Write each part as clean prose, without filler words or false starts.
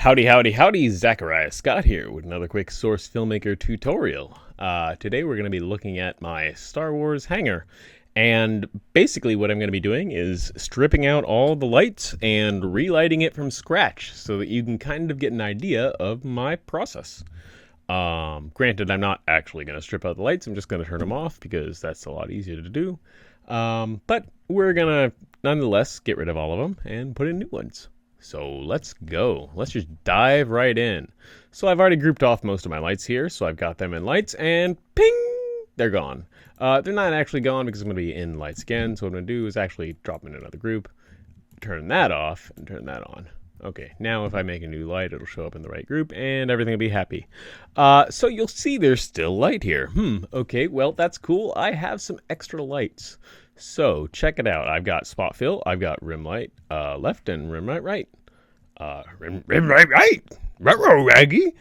Howdy, howdy, howdy, Zachariah Scott here with another quick Source Filmmaker tutorial. Today we're going to be looking at my Star Wars hangar. And basically what I'm going to be doing is stripping out all the lights and relighting it from scratch so that you can kind of get an idea of my process. Granted, I'm not actually going to strip out the lights. I'm just going to turn them off because that's a lot easier to do. But we're going to nonetheless get rid of all of them and put in new ones. So let's go. Let's just dive right in. So I've already grouped off most of my lights here. So I've got them in lights and ping, they're gone. They're not actually gone because I'm going to be in lights again. So what I'm going to do is actually drop them in another group, turn that off and turn that on. Okay, now if I make a new light, it'll show up in the right group and everything will be happy. So you'll see there's still light here. Okay, well, that's cool. I have some extra lights. So check it out. I've got spot fill. I've got rim light left and rim light right. Rim right. Ruh-roh, Aggie.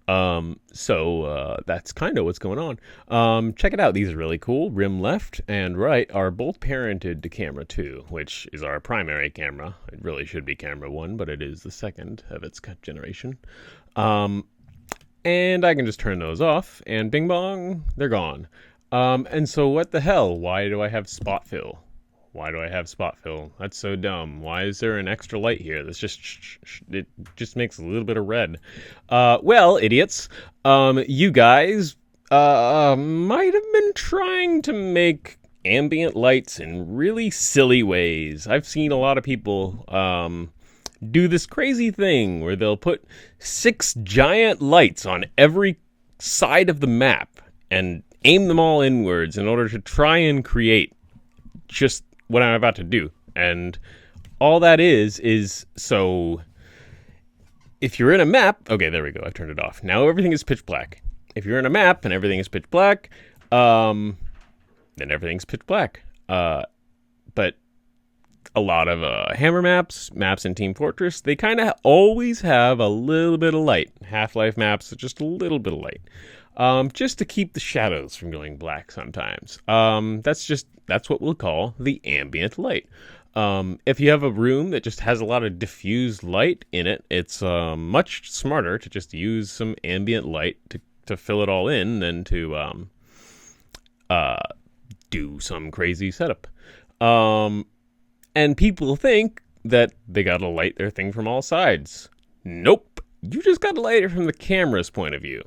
So that's kind of what's going on. Check it out. These are really cool. Rim left and right are both parented to camera 2, which is our primary camera. It really should be camera 1, but it is the second of its generation. And I can just turn those off and bing bong, they're gone. And so what the hell? Why do I have spot fill? Why do I have spot fill? That's so dumb. Why is there an extra light here? That's just, it just makes a little bit of red. Well, idiots, you guys, might have been trying to make ambient lights in really silly ways. I've seen a lot of people, do this crazy thing where they'll put 6 giant lights on every side of the map and aim them all inwards in order to try and create just what I'm about to do. And all that is so if you're in a map, okay, there we go. I've turned it off. Now everything is pitch black. If you're in a map and everything is pitch black, then everything's pitch black. But a lot of hammer maps in Team Fortress, they kind of always have a little bit of light. Half-Life maps, just a little bit of light. Just to keep the shadows from going black sometimes. That's what we'll call the ambient light. If you have a room that just has a lot of diffused light in it, it's much smarter to just use some ambient light to fill it all in than to do some crazy setup. And people think that they gotta light their thing from all sides. Nope. You just gotta light it from the camera's point of view.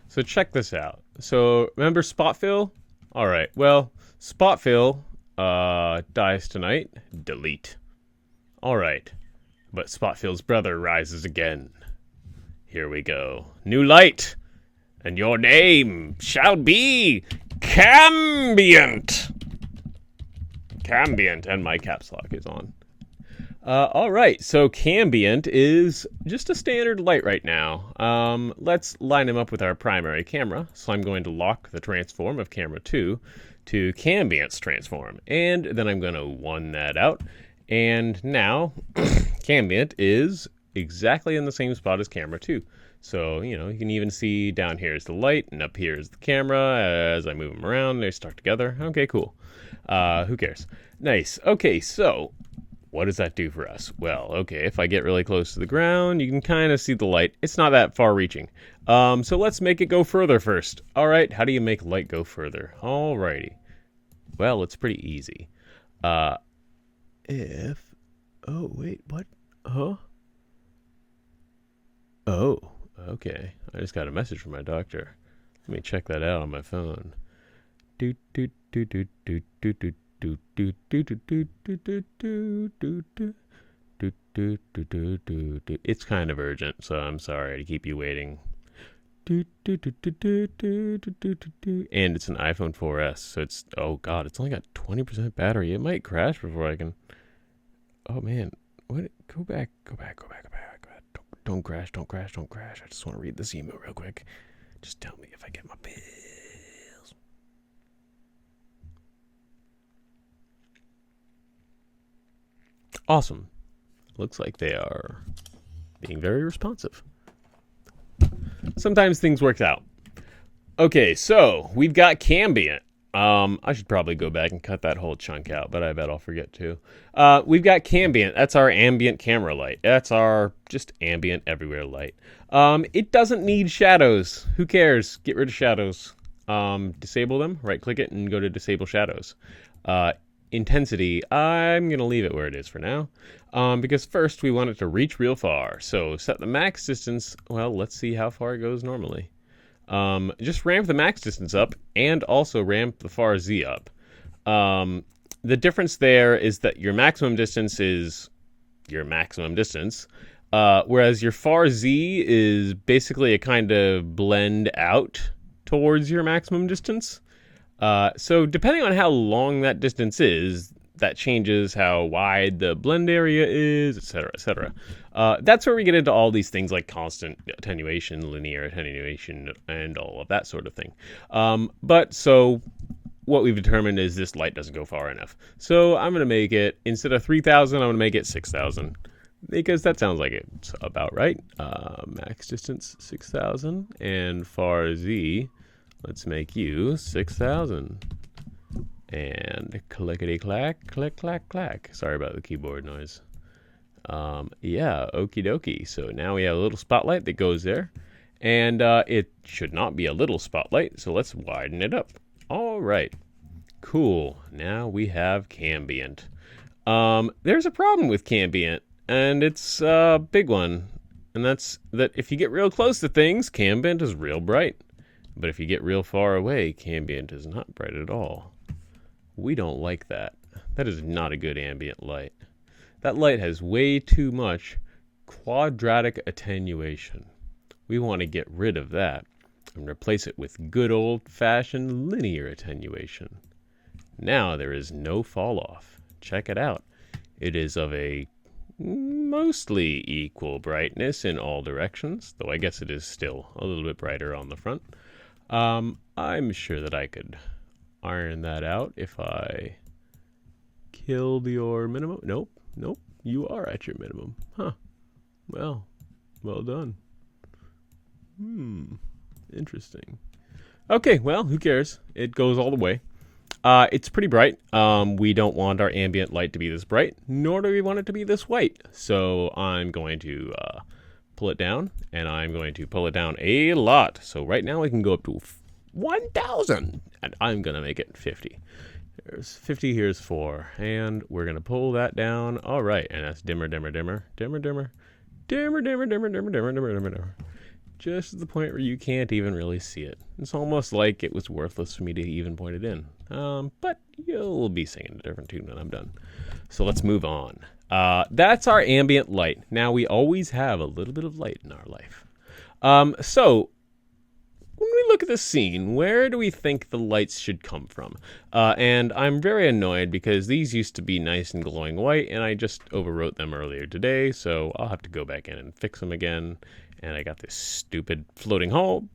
So check this out. So remember spot fill? All right. Well, spot fill dies tonight. Delete. All right. But spot fill's brother rises again. Here we go. New light. And your name shall be Cambient. Cambient. And my caps lock is on. All right, so Cambient is just a standard light right now. Let's line him up with our primary camera. So I'm going to lock the transform of camera 2 to Cambient's transform. And then I'm going to 1 that out. And now Cambient is exactly in the same spot as camera 2. So, you can even see down here is the light and up here is the camera. As I move them around, they stuck together. Okay, cool. Who cares? Nice. Okay, so what does that do for us? Well, okay, if I get really close to the ground, you can kind of see the light. It's not that far reaching. So let's make it go further first. All right, how do you make light go further? All righty. Well, it's pretty easy. Oh, wait, what? Huh? Oh, okay. I just got a message from my doctor. Let me check that out on my phone. It's kind of urgent, so I'm sorry to keep you waiting. And it's an iPhone 4S, so it's, oh god, it's only got 20% battery. It might crash before I can. Oh man, what? Go back. Don't crash. I just want to read this email real quick. Just tell me if I get my bills. Awesome. Looks like they are being very responsive. Sometimes things work out. Okay, so we've got Cambient. I should probably go back and cut that whole chunk out, but I bet I'll forget to. We've got Cambient. That's our ambient camera light. That's our just ambient everywhere light. It doesn't need shadows. Who cares? Get rid of shadows. Disable them. Right click it and go to disable shadows. Intensity, I'm going to leave it where it is for now. Because first we want it to reach real far. So set the max distance. Well, let's see how far it goes normally. Just ramp the max distance up and also ramp the far Z up. The difference there is that your maximum distance is your maximum distance, whereas your far Z is basically a kind of blend out towards your maximum distance. So depending on how long that distance is, that changes how wide the blend area is, etc., etc. That's where we get into all these things like constant attenuation, linear attenuation, and all of that sort of thing. But so what we've determined is this light doesn't go far enough. So I'm going to make it, instead of 3,000, I'm going to make it 6,000. Because that sounds like it's about right. Max distance 6,000, and far Z, let's make you 6,000. And clickety-clack, click-clack-clack. Sorry about the keyboard noise. Yeah, okie dokie. So now we have a little spotlight that goes there. And it should not be a little spotlight, so let's widen it up. All right. Cool. Now we have Cambient. There's a problem with Cambient, and it's a big one. And that's that if you get real close to things, Cambient is real bright. But if you get real far away, Cambient is not bright at all. We don't like that. That is not a good ambient light. That light has way too much quadratic attenuation. We want to get rid of that and replace it with good old-fashioned linear attenuation. Now there is no fall off. Check it out. It is of a mostly equal brightness in all directions, though I guess it is still a little bit brighter on the front. I'm sure that I could iron that out if I killed your minimum. Nope, you are at your minimum. Huh. Well done. Interesting. Okay, well, who cares? It goes all the way. It's pretty bright. We don't want our ambient light to be this bright, nor do we want it to be this white. So I'm going to pull it down, and I'm going to pull it down a lot. So right now we can go up to 1,000, and I'm going to make it 50. There's 50, here's 4, and we're going to pull that down. All right, and that's dimmer, dimmer, dimmer, dimmer, dimmer, dimmer, dimmer, dimmer, dimmer, dimmer, dimmer, dimmer, dimmer. Just to the point where you can't even really see it. It's almost like it was worthless for me to even point it in. But you'll be singing a different tune when I'm done. So let's move on. That's our ambient light. Now we always have a little bit of light in our life. So when we look at this scene, where do we think the lights should come from? And I'm very annoyed because these used to be nice and glowing white, and I just overwrote them earlier today, so I'll have to go back in and fix them again. And I got this stupid floating hall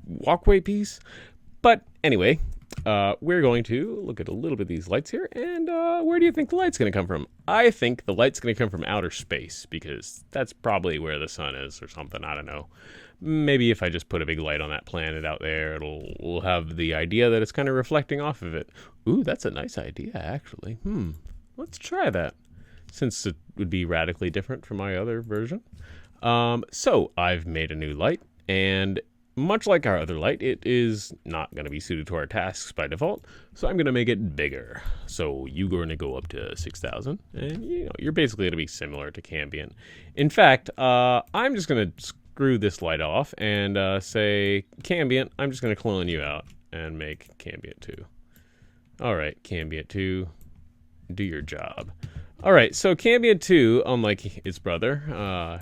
walkway piece. But anyway, we're going to look at a little bit of these lights here, and where do you think the light's going to come from? I think the light's going to come from outer space, because that's probably where the sun is or something, I don't know. Maybe if I just put a big light on that planet out there, we'll have the idea that it's kind of reflecting off of it. Ooh, that's a nice idea, actually. Let's try that, since it would be radically different from my other version. So I've made a new light, and much like our other light, it is not going to be suited to our tasks by default, so I'm going to make it bigger. So you're going to go up to 6,000, and you're basically going to be similar to Cambient. In fact, I'm just going to screw this light off and say, Cambient, I'm just going to clone you out and make Cambient 2. All right, Cambient 2, do your job. All right, so Cambient 2, unlike its brother,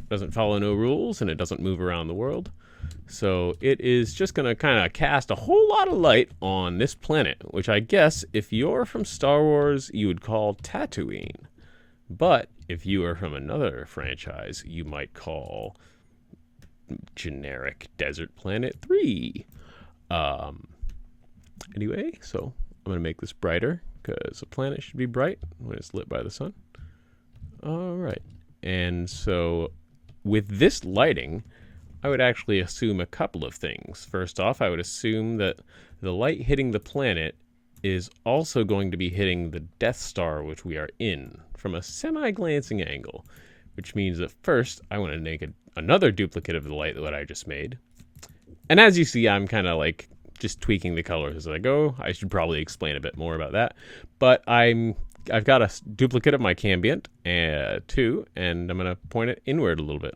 doesn't follow no rules, and it doesn't move around the world. So it is just going to kind of cast a whole lot of light on this planet, which I guess if you're from Star Wars, you would call Tatooine. But if you are from another franchise, you might call generic Desert Planet 3. Anyway, so I'm going to make this brighter, because a planet should be bright when it's lit by the sun. All right. And so with this lighting, I would actually assume a couple of things. First off, I would assume that the light hitting the planet is also going to be hitting the Death Star, which we are in, from a semi-glancing angle, which means that first I want to make another duplicate of the light that I just made. And as you see, I'm kind of like just tweaking the colors as I go. I should probably explain a bit more about that. But I've got a duplicate of my Cambient too, and I'm going to point it inward a little bit.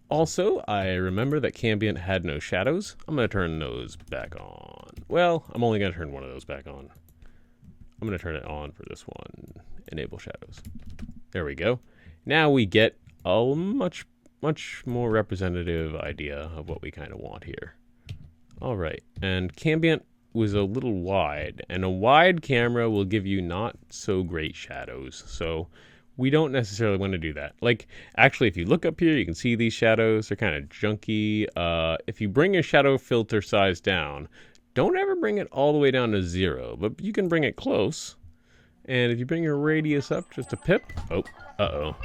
Also, I remember that Cambient had no shadows. I'm going to turn those back on. Well, I'm only going to turn one of those back on. I'm going to turn it on for this one. Enable shadows. There we go. Now we get a much more representative idea of what we kind of want here. All right, and Cambient was a little wide, and a wide camera will give you not so great shadows, so we don't necessarily want to do that. Like, actually, if you look up here, you can see these shadows. They're kind of junky. If you bring your shadow filter size down, don't ever bring it all the way down to 0, but you can bring it close. And if you bring your radius up just a pip, oh, uh-oh.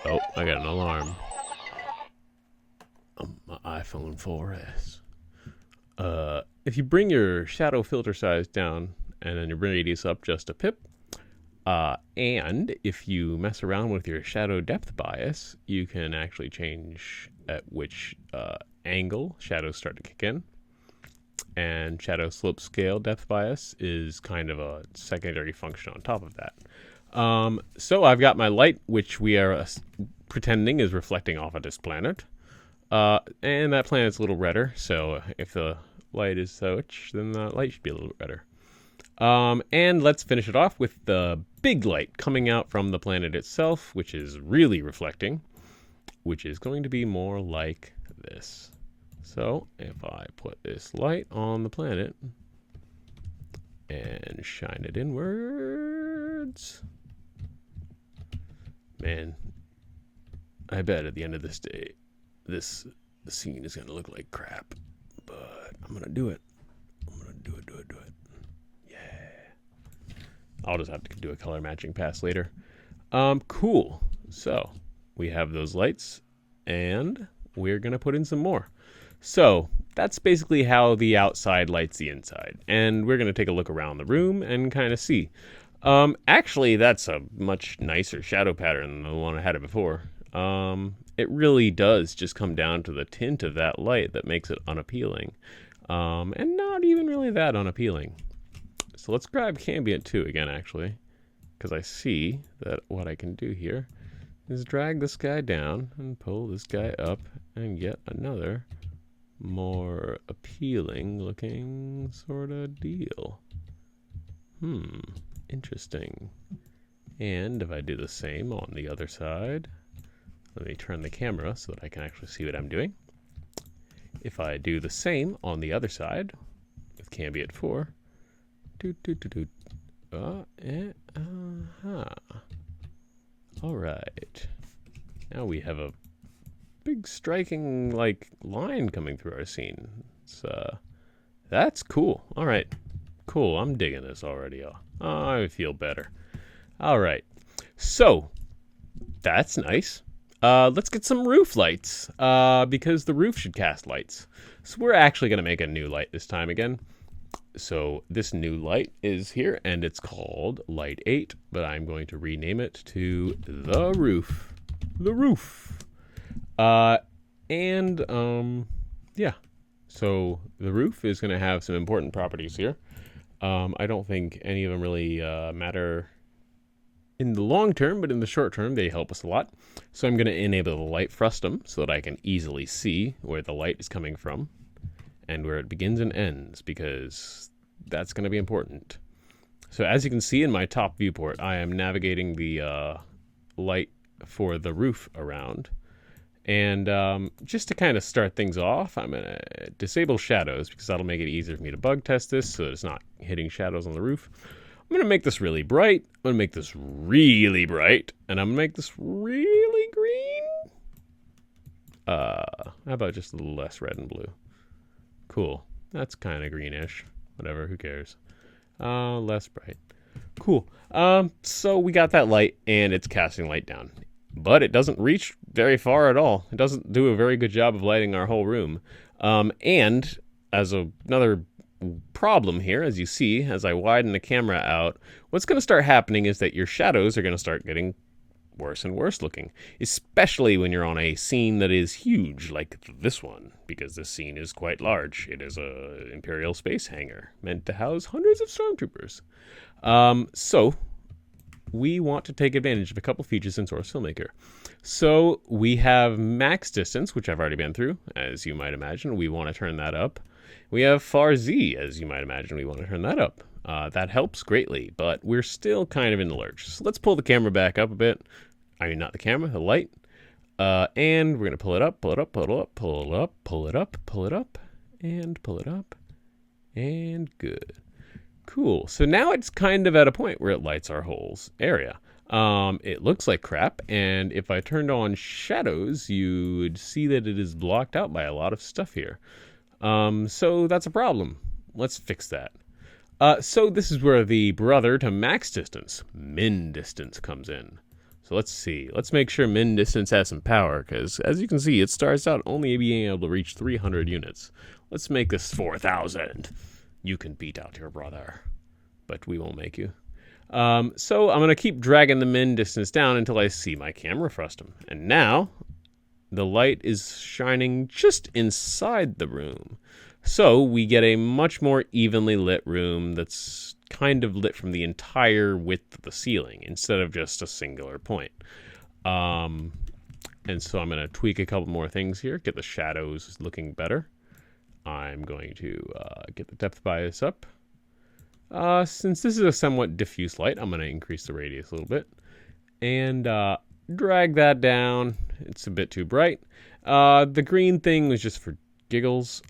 Oh, I got an alarm. My iPhone 4S. If you bring your shadow filter size down and then your radius up just a pip, and if you mess around with your shadow depth bias, you can actually change at which angle shadows start to kick in. And shadow slope scale depth bias is kind of a secondary function on top of that. So I've got my light, which we are pretending is reflecting off of this planet. And that planet's a little redder, so if the light is such, then the light should be a little bit redder. And let's finish it off with the big light coming out from the planet itself, which is really reflecting, which is going to be more like this. So if I put this light on the planet and shine it inwards, man, I bet at the end of this day, this scene is going to look like crap, but I'm going to do it. I'm going to do it. Yeah. I'll just have to do a color matching pass later. Cool. So we have those lights and we're going to put in some more. So that's basically how the outside lights the inside. And we're going to take a look around the room and kind of see. Actually, that's a much nicer shadow pattern than the one I had it before. It really does just come down to the tint of that light that makes it unappealing. And not even really that unappealing. So let's grab Cambient 2 again, actually. Because I see that what I can do here is drag this guy down and pull this guy up and get another more appealing looking sort of deal. Interesting. And if I do the same on the other side, let me turn the camera so that I can actually see what I'm doing. If I do the same on the other side with Cambient 4, all right. Now we have a big striking like line coming through our scene. That's cool. All right, cool. I'm digging this already. I feel better. All right, so that's nice. Let's get some roof lights because the roof should cast lights. So we're actually going to make a new light this time again. So this new light is here and it's called Light 8, but I'm going to rename it to the roof. The roof. Yeah. So the roof is going to have some important properties here. I don't think any of them really matter in the long term, but in the short term, they help us a lot. So I'm going to enable the light frustum so that I can easily see where the light is coming from and where it begins and ends, because that's going to be important. So as you can see in my top viewport, I am navigating the light for the roof around. And just to kind of start things off, I'm going to disable shadows because that'll make it easier for me to bug test this so that it's not hitting shadows on the roof. I'm going to make this really bright. I'm going to make this really bright. And I'm going to make this really green. How about just a little less red and blue? Cool. That's kind of greenish. Whatever, who cares? Less bright. Cool. So we got that light and it's casting light down. but it doesn't reach very far at all. It doesn't do a very good job of lighting our whole room. And as another problem here, as you see, as I widen the camera out, what's going to start happening is that your shadows are going to start getting worse and worse looking, especially when you're on a scene that is huge like this one, because this scene is quite large. It is a Imperial space hangar meant to house hundreds of stormtroopers. So we want to take advantage of a couple features in Source Filmmaker. So we have max distance, which I've already been through, as you might imagine. We want to turn that up. We have far Z, as you might imagine. We want to turn that up. That helps greatly, but we're still kind of in the lurch. So let's pull the camera back up a bit. I mean, not the camera, the light. And we're going to pull it up, pull it up, pull it up, pull it up, pull it up, pull it up, and pull it up. And good. Cool. So now it's kind of at a point where it lights our whole area. It looks like crap, and if I turned on shadows, you would see that it is blocked out by a lot of stuff here. So that's a problem. Let's fix that. So this is where the brother to max distance, min distance, comes in. So let's see. Let's make sure min distance has some power, because as you can see, it starts out only being able to reach 300 units. Let's make this 4,000. You can beat out your brother, but we won't make you. So I'm going to keep dragging the min distance down until I see my camera frustum. And now the light is shining just inside the room. So we get a much more evenly lit room that's kind of lit from the entire width of the ceiling instead of just a singular point. And so I'm going to tweak a couple more things here, get the shadows looking better. I'm going to get the depth bias up. Since this is a somewhat diffuse light, I'm going to increase the radius a little bit. And drag that down. It's a bit too bright. The green thing was just for giggles.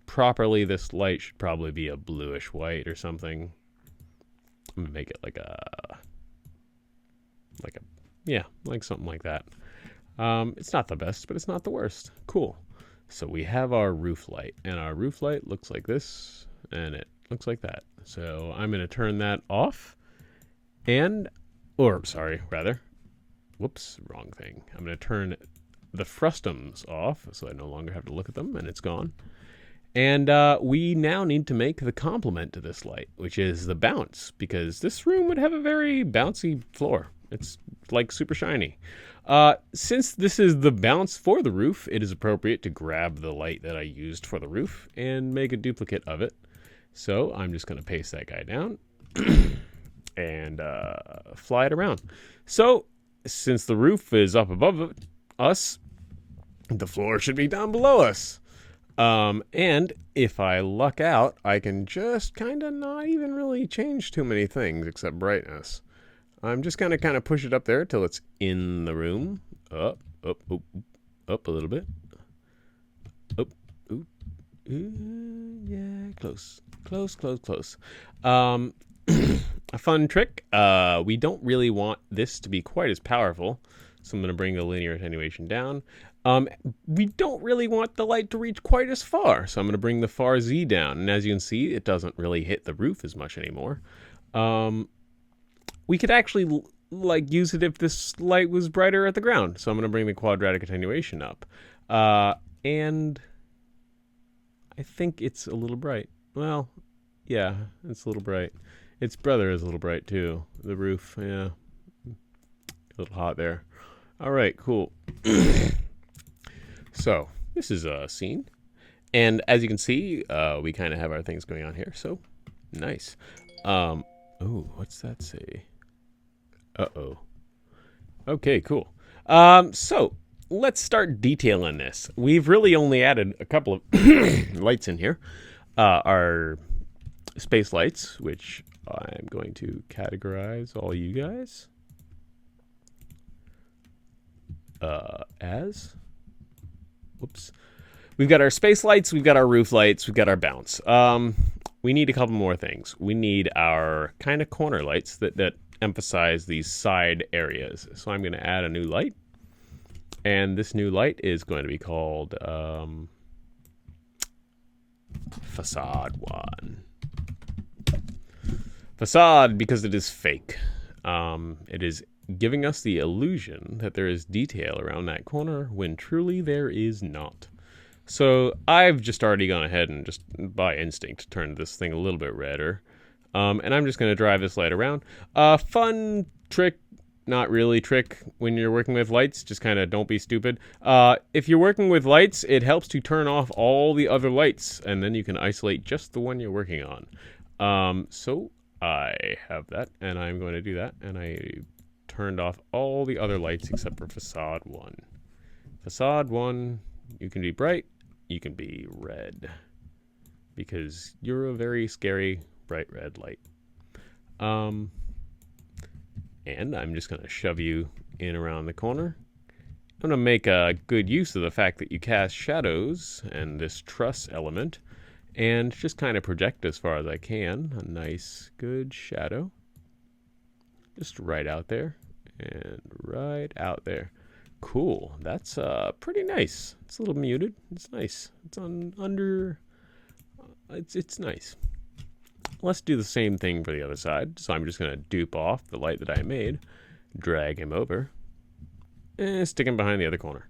Properly, this light should probably be a bluish white or something. I'm going to make it like something like that. It's not the best, but it's not the worst. Cool. So we have our roof light, and our roof light looks like this, and it looks like that. So I'm going to turn that off, whoops, wrong thing. I'm going to turn the frustums off, so I no longer have to look at them, and it's gone. And we now need to make the complement to this light, which is the bounce, because this room would have a very bouncy floor. It's like super shiny. Since this is the bounce for the roof, it is appropriate to grab the light that I used for the roof and make a duplicate of it. So I'm just going to paste that guy down and fly it around. So since the roof is up above us, the floor should be down below us. And if I luck out, I can just kind of not even really change too many things except brightness. I'm just going to kind of push it up there till it's in the room. Up a little bit. Up, yeah, close. A fun trick. We don't really want this to be quite as powerful, so I'm going to bring the linear attenuation down. We don't really want the light to reach quite as far, so I'm going to bring the far Z down. And as you can see, it doesn't really hit the roof as much anymore. We could actually use it if this light was brighter at the ground. So I'm going to bring the quadratic attenuation up. And I think it's a little bright. Well, yeah, it's a little bright. Its brother is a little bright too. The roof, yeah. A little hot there. All right, cool. So this is a scene. And as you can see, we kind of have our things going on here. So nice. Oh, what's that say? Uh-oh. Okay, cool. So let's start detailing this. We've really only added a couple of lights in here. Our space lights, which I'm going to categorize all you guys as. Whoops. We've got our space lights, we've got our roof lights, we've got our bounce. We need a couple more things. We need our kind of corner lights that emphasize these side areas. So I'm going to add a new light. And this new light is going to be called Facade 1. Facade because it is fake. It is giving us the illusion that there is detail around that corner when truly there is not. So I've just already gone ahead and just by instinct turned this thing a little bit redder. And I'm just going to drive this light around. Fun trick, not really trick when you're working with lights, just kind of don't be stupid. If you're working with lights, it helps to turn off all the other lights, and then you can isolate just the one you're working on. So I have that, and I'm going to do that, and I turned off all the other lights except for facade 1. Facade 1, you can be bright, you can be red, because you're a very scary bright red light. And I'm just going to shove you in around the corner. I'm going to make a good use of the fact that you cast shadows and this truss element, and just kind of project as far as I can. A nice, good shadow. Just right out there, and right out there. Cool. That's pretty nice. It's a little muted. It's nice. It's on under. It's nice. Let's do the same thing for the other side. So I'm just going to dupe off the light that I made, drag him over, and stick him behind the other corner.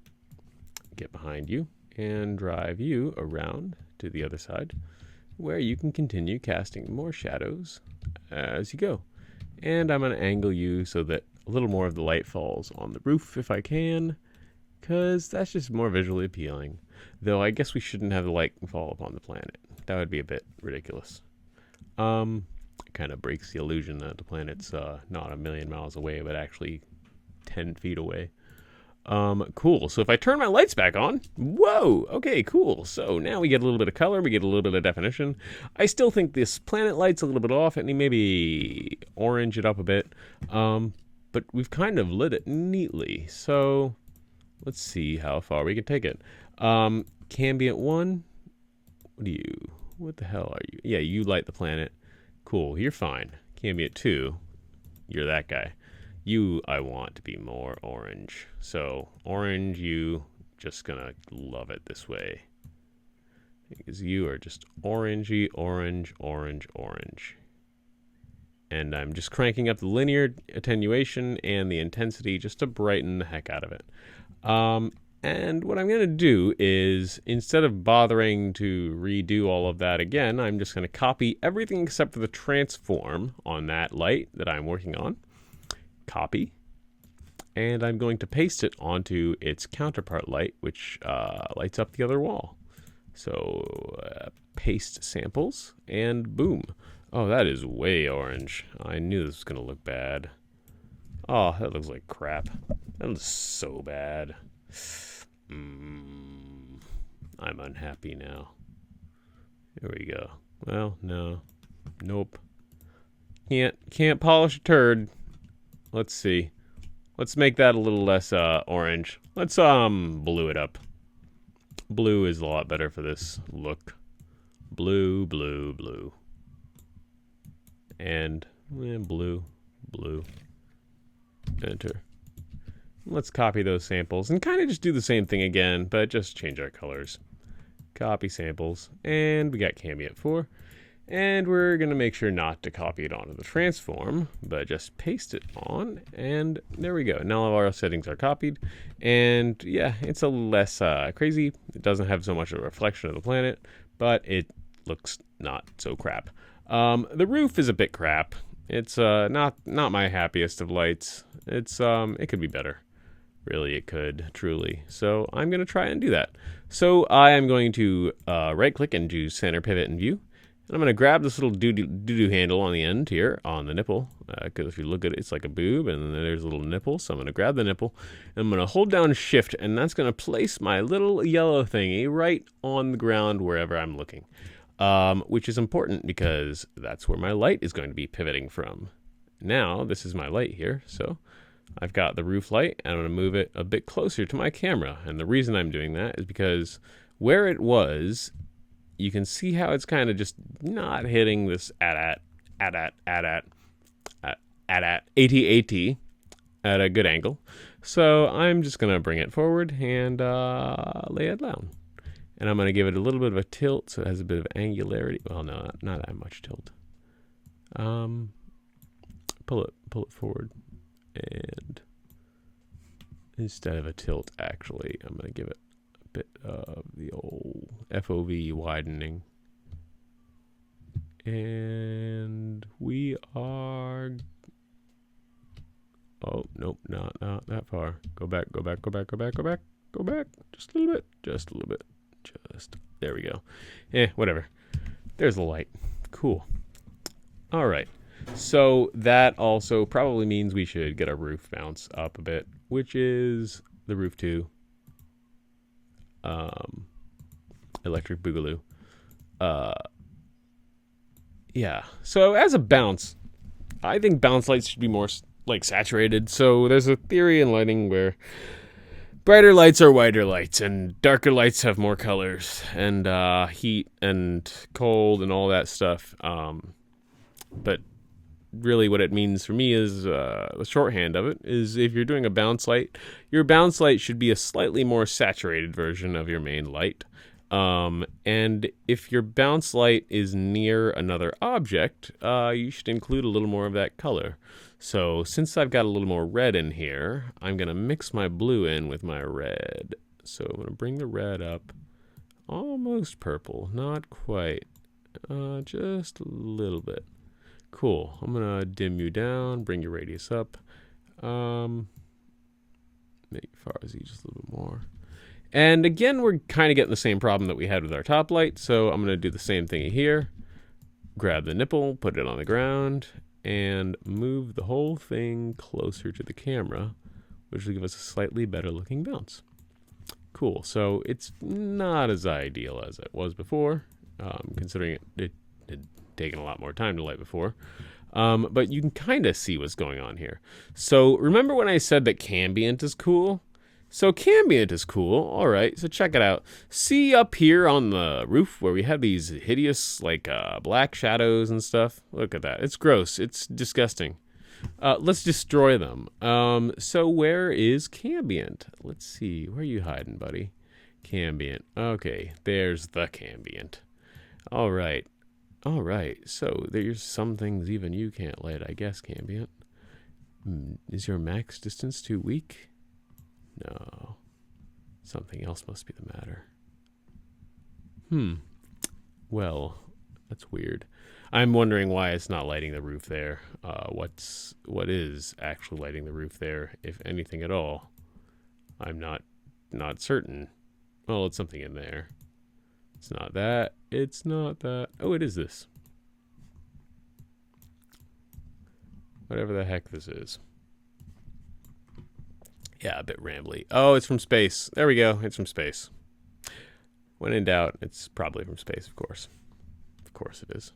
Get behind you and drive you around to the other side, where you can continue casting more shadows as you go. And I'm going to angle you so that a little more of the light falls on the roof if I can, because that's just more visually appealing. Though I guess we shouldn't have the light fall upon the planet. That would be a bit ridiculous. It kind of breaks the illusion that the planet's not a million miles away, but actually 10 feet away. Cool. So if I turn my lights back on, whoa, okay, cool. So now we get a little bit of color, we get a little bit of definition. I still think this planet light's a little bit off, and maybe orange it up a bit. But we've kind of lit it neatly. So let's see how far we can take it. Ambient 1, what the hell are you? Yeah, you light the planet. Cool, you're fine. Ambient 2, you're that guy. You, I want to be more orange. So, orange, you just gonna love it this way. Because you are just orangey, orange, orange, orange. And I'm just cranking up the linear attenuation and the intensity just to brighten the heck out of it. And what I'm going to do is, instead of bothering to redo all of that again, I'm just going to copy everything except for the transform on that light that I'm working on. Copy. And I'm going to paste it onto its counterpart light, which lights up the other wall. So, paste samples, and boom. Oh, that is way orange. I knew this was going to look bad. Oh, that looks like crap. That looks so bad. I'm unhappy now. Here we go. Well, no. Nope. Can't polish a turd. Let's see. Let's make that a little less orange. Let's blue it up. Blue is a lot better for this look. Blue, blue, blue. And blue, blue. Enter. Let's copy those samples and kind of just do the same thing again, but just change our colors. Copy samples, and we got Ambient 4. And we're going to make sure not to copy it onto the transform, but just paste it on, and there we go. Now all of our settings are copied, and yeah, it's a less crazy. It doesn't have so much of a reflection of the planet, but it looks not so crap. The roof is a bit crap. It's not my happiest of lights. It could be better. Really, it could, truly. So I'm going to try and do that. So I am going to right-click and do Center Pivot and View. And I'm going to grab this little doo-doo handle on the end here, on the nipple. Because if you look at it, it's like a boob, and then there's a little nipple. So I'm going to grab the nipple, and I'm going to hold down Shift, and that's going to place my little yellow thingy right on the ground wherever I'm looking. Which is important because that's where my light is going to be pivoting from. Now, this is my light here, so I've got the roof light, and I'm going to move it a bit closer to my camera. And the reason I'm doing that is because where it was, you can see how it's kind of just not hitting this AT at a good angle. So I'm just going to bring it forward and lay it down. And I'm going to give it a little bit of a tilt so it has a bit of angularity. Well, no, not that much tilt. Pull it forward. And instead of a tilt, actually, I'm going to give it a bit of the old FOV widening. And we are... Oh, nope, not that far. Go back. Just a little bit. There we go. Whatever. There's the light. Cool. All right. So that also probably means we should get our roof bounce up a bit, which is the roof 2. Electric Boogaloo. Yeah. So as a bounce, I think bounce lights should be more like saturated. So there's a theory in lighting where brighter lights are whiter lights and darker lights have more colors and heat and cold and all that stuff. But really what it means for me is the shorthand of it is if you're doing a bounce light, your bounce light should be a slightly more saturated version of your main light. And if your bounce light is near another object, you should include a little more of that color. So since I've got a little more red in here, I'm going to mix my blue in with my red. So I'm going to bring the red up almost purple, not quite, just a little bit. Cool. I'm going to dim you down, bring your radius up, make far Z just a little bit more. And again, we're kind of getting the same problem that we had with our top light. So I'm going to do the same thing here. Grab the nipple, put it on the ground, and move the whole thing closer to the camera, which will give us a slightly better looking bounce. Cool. So it's not as ideal as it was before, considering it had taken a lot more time to light before. But you can kind of see what's going on here. So remember when I said that Cambient is cool? So Cambient is cool. All right, so check it out. See up here on the roof where we have these hideous like black shadows and stuff? Look at that. It's gross. It's disgusting. Let's destroy them. So where is Cambient? Let's see. Where are you hiding, buddy? Cambient. Okay, there's the Cambient. All right. All right. So there's some things even you can't light, I guess, Cambient. Is your max distance too weak? No. Something else must be the matter. Well, that's weird. I'm wondering why it's not lighting the roof there. What is actually lighting the roof there, if anything at all? I'm not certain. Well, it's something in there. It's not that. It's not that. Oh, it is this. Whatever the heck this is. Yeah, a bit rambly. Oh, it's from space. There we go. It's from space. When in doubt, it's probably from space, of course. Of course it is.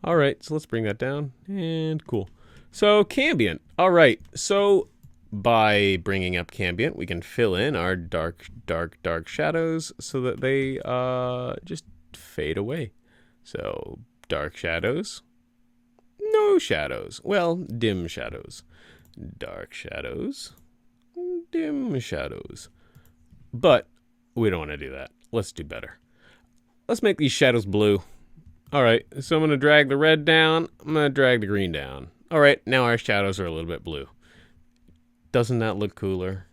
All right, so let's bring that down. And cool. So Cambient. All right, so by bringing up Cambient, we can fill in our dark shadows so that they just fade away. So dark shadows. No shadows. Well, dim shadows. Dark shadows. Dim shadows. But we don't want to do that. Let's do better. Let's make these shadows blue. All right, so I'm going to drag the red down. I'm going to drag the green down. All right, now our shadows are a little bit blue. Doesn't that look cooler?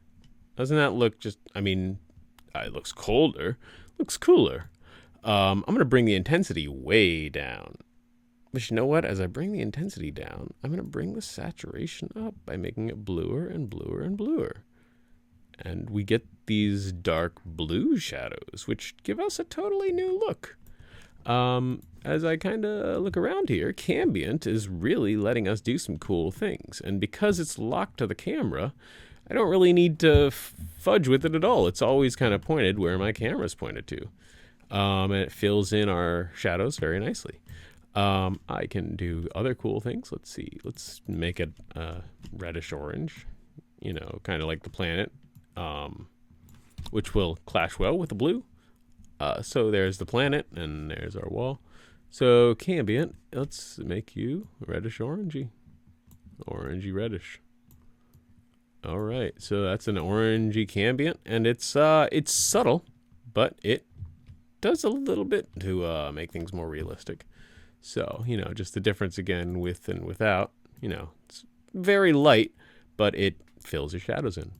Doesn't that look just, I mean, it looks colder. Looks cooler. I'm going to bring the intensity way down. But you know what? As I bring the intensity down, I'm going to bring the saturation up by making it bluer and bluer and bluer. And we get these dark blue shadows, which give us a totally new look. As I kind of look around here, Cambient is really letting us do some cool things. And because it's locked to the camera, I don't really need to fudge with it at all. It's always kind of pointed where my camera's pointed to. And it fills in our shadows very nicely. I can do other cool things. Let's see. Let's make it reddish orange, you know, kind of like the planet, which will clash well with the blue. So there's the planet and there's our wall. So Cambient, let's make you reddish orangey. Orangey reddish. All right, so that's an orangey Cambient, and it's subtle, but it does a little bit to make things more realistic. So, you know, just the difference again with and without, you know, it's very light, but it fills your shadows in.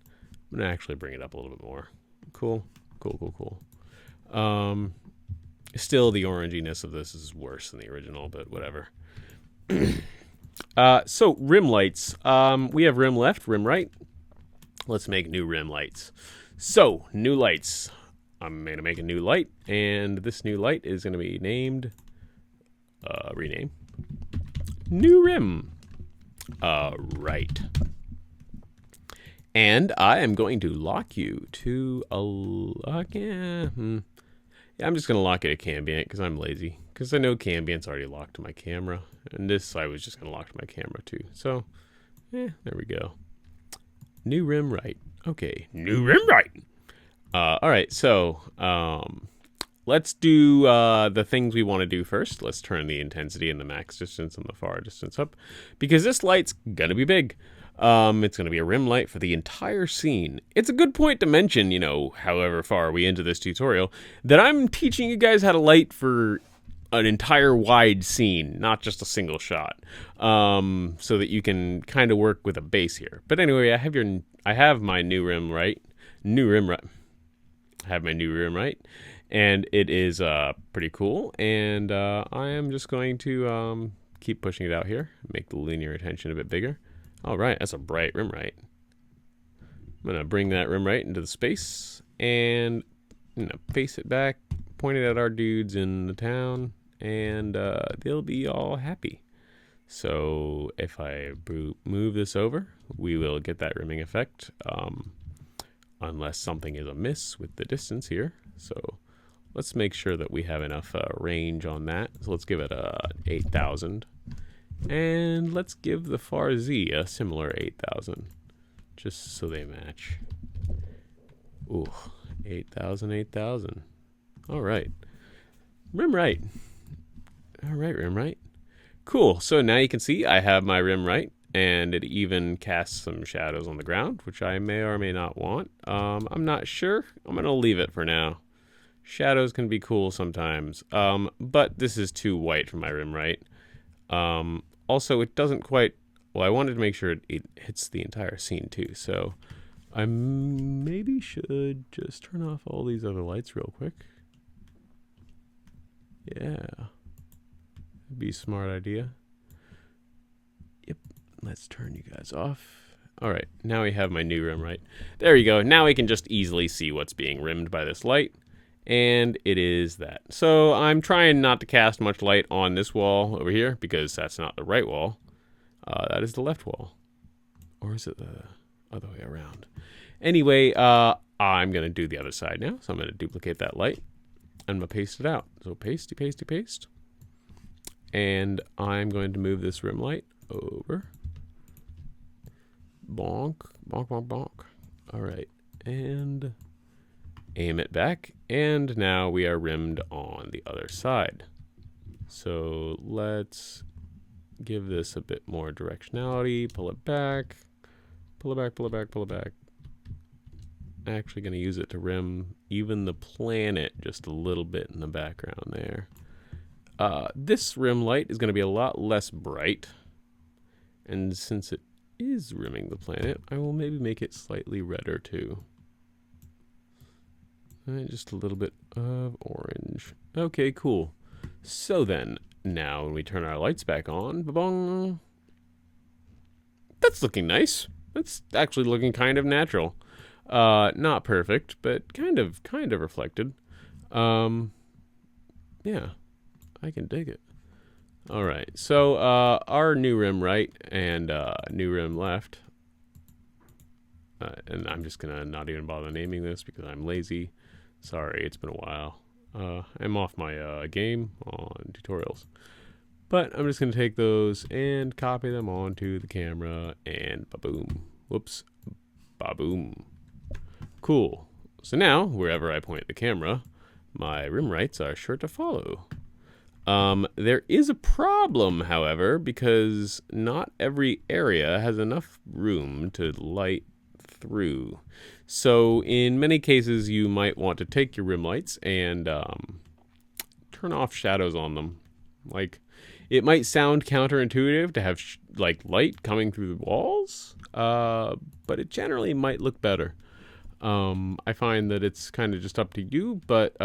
I'm gonna actually bring it up a little bit more. Cool. Still, the oranginess of this is worse than the original, but whatever. So rim lights. We have rim left, rim right. Let's make new rim lights. So new lights. I'm gonna make a new light, and this new light is gonna be named, rename, new rim, right. And I am going to lock you to a lock. Yeah, I'm just gonna lock it at Cambient because I'm lazy. Because I know Cambient's already locked to my camera, and this I was just gonna lock to my camera too. So, there we go. New rim right. Okay, new rim right. All right, so let's do the things we want to do first. Let's turn the intensity and the max distance and the far distance up, because this light's gonna be big. It's going to be a rim light for the entire scene. It's a good point to mention, however far we into this tutorial, that I'm teaching you guys how to light for an entire wide scene, not just a single shot, so that you can kind of work with a base here. But anyway, I have my new rim right. I have my new rim right, and it is pretty cool. And I am just going to keep pushing it out here, make the linear attention a bit bigger. All right, that's a bright rim right. I'm gonna bring that rim right into the space and face it back, point it at our dudes in the town, and they'll be all happy. So if I move this over, we will get that rimming effect, unless something is amiss with the distance here. So let's make sure that we have enough range on that. So let's give it a 8,000. And let's give the far Z a similar 8,000, just so they match. Ooh, 8,000, 8,000. All right. Rim right. All right, rim right. Cool. So now you can see I have my rim right, and it even casts some shadows on the ground, which I may or may not want. I'm not sure. I'm going to leave it for now. Shadows can be cool sometimes, but this is too white for my rim right. Also, it doesn't quite, well, I wanted to make sure it hits the entire scene too, so I maybe should just turn off all these other lights real quick. Yeah, that'd be a smart idea. Yep, let's turn you guys off. All right, now we have my new rim right. There you go. Now we can just easily see what's being rimmed by this light. And it is that. So I'm trying not to cast much light on this wall over here, because that's not the right wall. That is the left wall. Or is it the other way around? Anyway, I'm going to do the other side now. So I'm going to duplicate that light. I'm going to paste it out. So pasty, pasty, paste. And I'm going to move this rim light over. Bonk, bonk, bonk, bonk. All right. And aim it back, and now we are rimmed on the other side. So let's give this a bit more directionality, pull it back, pull it back, pull it back, pull it back. Actually going to use it to rim even the planet just a little bit in the background there. This rim light is going to be a lot less bright, and since it is rimming the planet, I will maybe make it slightly redder too. Just a little bit of orange. Okay, cool. So then, now when we turn our lights back on, ba-bong, that's looking nice. That's actually looking kind of natural. Not perfect, but kind of reflected. Yeah, I can dig it. All right, so our new rim right and new rim left. And I'm just gonna not even bother naming this because I'm lazy. Sorry, it's been a while. I'm off my game on tutorials. But I'm just going to take those and copy them onto the camera, and ba-boom. Whoops. Ba-boom. Cool. So now, wherever I point the camera, my rim rights are sure to follow. There is a problem, however, because not every area has enough room to light through. So in many cases, you might want to take your rim lights and turn off shadows on them. Like It might sound counterintuitive to have like light coming through the walls, but it generally might look better. I find that it's kind of just up to you, but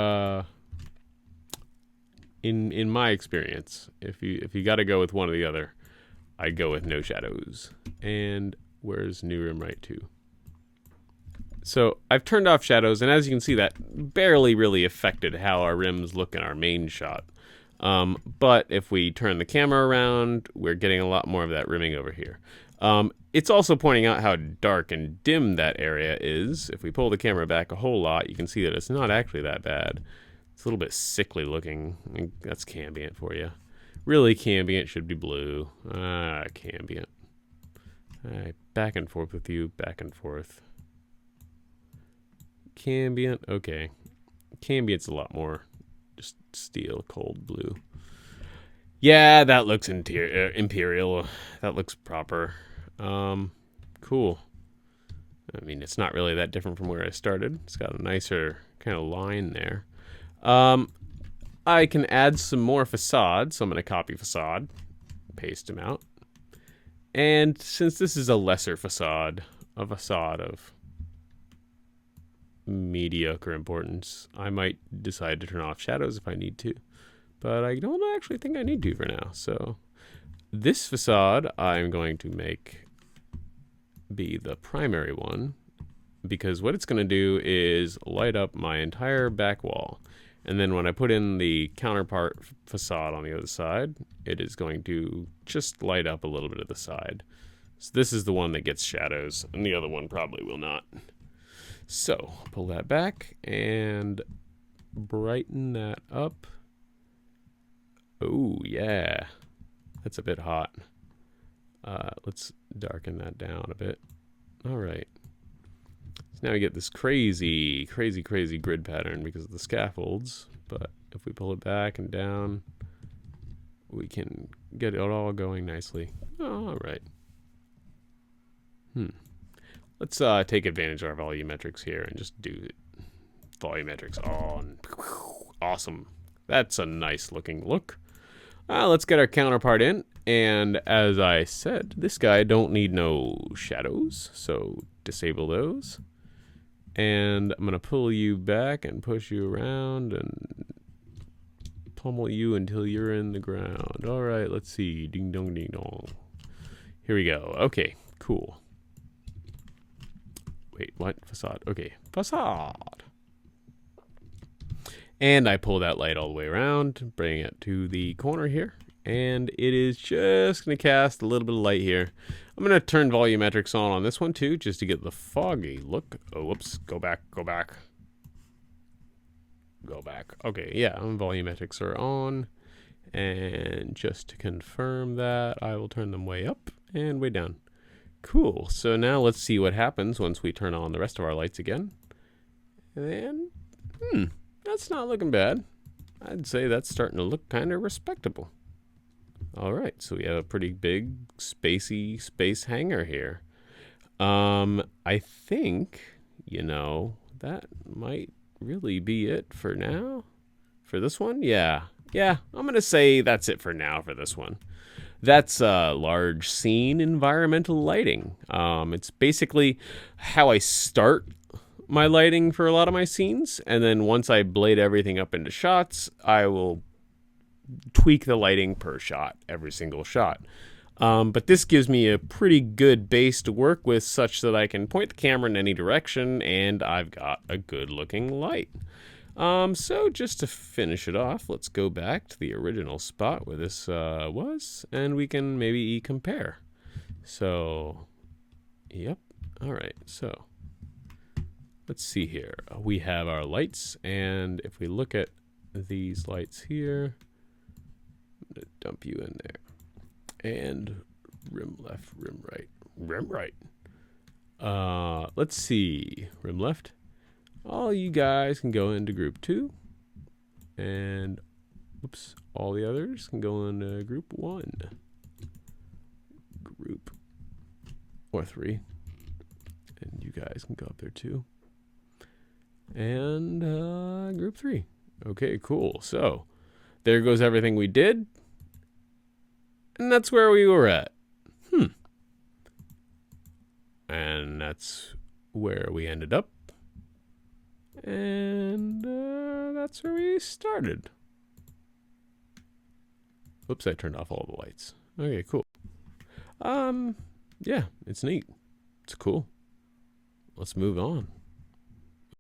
in my experience, if you got to go with one or the other, I'd go with no shadows. And where's New Rim Right 2? So I've turned off shadows, and as you can see, that barely really affected how our rims look in our main shot. But if we turn the camera around, we're getting a lot more of that rimming over here. It's also pointing out how dark and dim that area is. If we pull the camera back a whole lot, you can see that it's not actually that bad. It's a little bit sickly looking. I mean, that's Cambient for you. Really, Cambient should be blue. Cambient. Back and forth with you, back and forth. Cambient, okay. Cambient's a lot more just steel, cold blue. Yeah, that looks imperial. That looks proper. Cool. I mean, it's not really that different from where I started. It's got a nicer kind of line there. I can add some more facade, so I'm going to copy facade, paste them out. And since this is a lesser facade, a facade of mediocre importance, I might decide to turn off shadows if I need to. But I don't actually think I need to for now. So this facade I'm going to make be the primary one, because what it's going to do is light up my entire back wall. And then when I put in the counterpart facade on the other side, it is going to just light up a little bit of the side. So this is the one that gets shadows, and the other one probably will not. So pull that back and brighten that up. Oh, yeah. That's a bit hot. Let's darken that down a bit. All right. So now we get this crazy grid pattern because of the scaffolds. But if we pull it back and down, we can get it all going nicely. All right. Let's take advantage of our volumetrics here and just do volumetrics on. Awesome. That's a nice looking look. Let's get our counterpart in. And as I said, this guy don't need no shadows, so disable those. And I'm going to pull you back and push you around and pummel you until you're in the ground. All right, let's see. Ding dong, ding dong. Here we go. Okay, cool. Wait, what? Facade. Okay, facade. And I pull that light all the way around, bring it to the corner here. And it is just going to cast a little bit of light here. I'm going to turn volumetrics on this one too, just to get the foggy look. Oh, whoops. Go back, go back. Go back. Okay, yeah, volumetrics are on. And just to confirm that, I will turn them way up and way down. Cool. So now let's see what happens once we turn on the rest of our lights again. And, that's not looking bad. I'd say that's starting to look kind of respectable. All right, so we have a pretty big, spacey space hangar here. I think, that might really be it for now. For this one, yeah, I'm going to say that's it for now for this one. That's large scene environmental lighting. It's basically how I start my lighting for a lot of my scenes, and then once I blade everything up into shots, I will tweak the lighting per shot, every single shot. But this gives me a pretty good base to work with, such that I can point the camera in any direction, and I've got a good looking light. So just to finish it off, let's go back to the original spot where this was, and we can maybe compare. So, yep. All right, so let's see here. We have our lights, and if we look at these lights here, I'm going to dump you in there. And rim left, rim right, rim right. Let's see. Rim left. All you guys can go into group 2. And, whoops, all the others can go into group 1. Group, or 3. And you guys can go up there too. And group 3. Okay, cool. So there goes everything we did. And that's where we were at. And that's where we ended up. And that's where we started. Oops, I turned off all the lights. Okay, cool. Yeah, it's neat. It's cool. Let's move on.